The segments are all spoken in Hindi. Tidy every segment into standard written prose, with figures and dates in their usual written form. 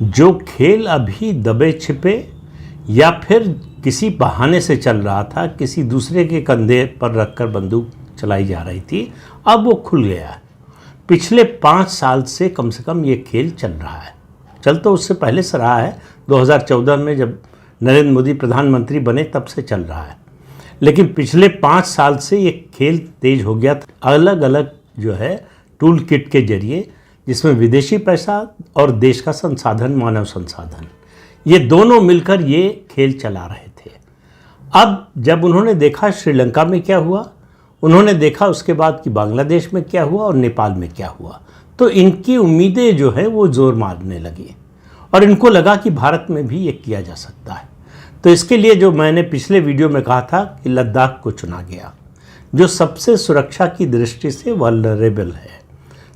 जो खेल अभी दबे छिपे या फिर किसी बहाने से चल रहा था, किसी दूसरे के कंधे पर रखकर बंदूक चलाई जा रही थी, अब वो खुल गया है। पिछले 5 साल से कम ये खेल चल रहा है। चल तो उससे पहले से रहा है, 2014 में जब नरेंद्र मोदी प्रधानमंत्री बने तब से चल रहा है, लेकिन पिछले 5 साल से ये खेल तेज हो गया था। अलग अलग जो है टूल किट के जरिए, जिसमें विदेशी पैसा और देश का संसाधन, मानव संसाधन, ये दोनों मिलकर ये खेल चला रहे थे। अब जब उन्होंने देखा श्रीलंका में क्या हुआ, उन्होंने देखा उसके बाद कि बांग्लादेश में क्या हुआ और नेपाल में क्या हुआ, तो इनकी उम्मीदें जो है वो जोर मारने लगी और इनको लगा कि भारत में भी ये किया जा सकता है। तो इसके लिए जो मैंने पिछले वीडियो में कहा था कि लद्दाख को चुना गया, जो सबसे सुरक्षा की दृष्टि से वल्नरेबल है,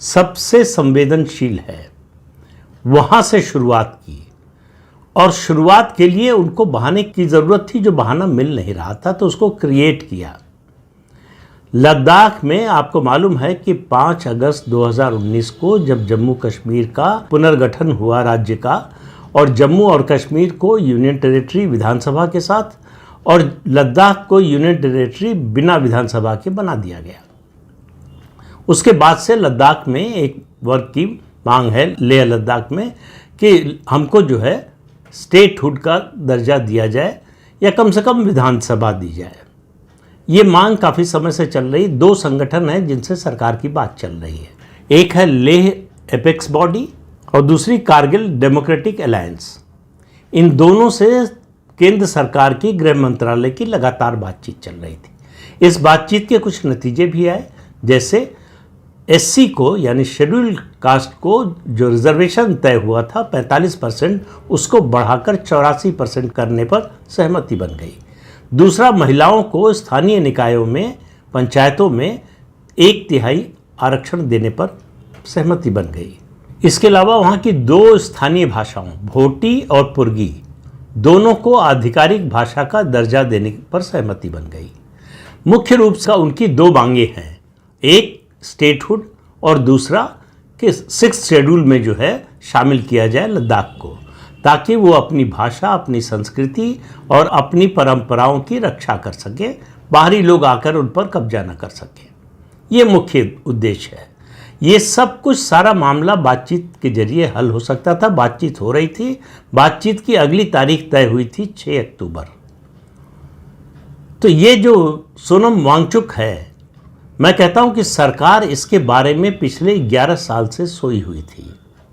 सबसे संवेदनशील है, वहाँ से शुरुआत की। और शुरुआत के लिए उनको बहाने की ज़रूरत थी, जो बहाना मिल नहीं रहा था, तो उसको क्रिएट किया। लद्दाख में आपको मालूम है कि 5 अगस्त 2019 को जब जम्मू कश्मीर का पुनर्गठन हुआ राज्य का, और जम्मू और कश्मीर को यूनियन टेरिटरी विधानसभा के साथ और लद्दाख को यूनियन टेरिटरी बिना विधानसभा के बना दिया गया। उसके बाद से लद्दाख में एक वर्ग की मांग है, लेह लद्दाख में, कि हमको जो है स्टेटहुड का दर्जा दिया जाए या कम से कम विधानसभा दी जाए। ये मांग काफ़ी समय से चल रही। 2 संगठन हैं जिनसे सरकार की बात चल रही है, एक है लेह एपेक्स बॉडी और दूसरी कारगिल डेमोक्रेटिक अलायंस। इन दोनों से केंद्र सरकार की गृह मंत्रालय की लगातार बातचीत चल रही थी। इस बातचीत के कुछ नतीजे भी आए, जैसे एससी को यानी शेड्यूल्ड कास्ट को जो रिजर्वेशन तय हुआ था 45%, उसको बढ़ाकर 84% करने पर सहमति बन गई। दूसरा, महिलाओं को स्थानीय निकायों में, पंचायतों में 1/3 आरक्षण देने पर सहमति बन गई। इसके अलावा वहाँ की 2 स्थानीय भाषाओं, भोटी और पुर्गी, दोनों को आधिकारिक भाषा का दर्जा देने पर सहमति बन गई। मुख्य रूप से उनकी 2 मांगें हैं, एक स्टेटहुड और दूसरा कि 6th शेड्यूल में जो है शामिल किया जाए लद्दाख को, ताकि वो अपनी भाषा, अपनी संस्कृति और अपनी परंपराओं की रक्षा कर सके, बाहरी लोग आकर उन पर कब्जा न कर सके। ये मुख्य उद्देश्य है। ये सब कुछ, सारा मामला बातचीत के जरिए हल हो सकता था। बातचीत हो रही थी। बातचीत की अगली तारीख तय हुई थी 6 अक्टूबर। तो ये जो सोनम वांगचुक है, मैं कहता हूं कि सरकार इसके बारे में पिछले 11 साल से सोई हुई थी।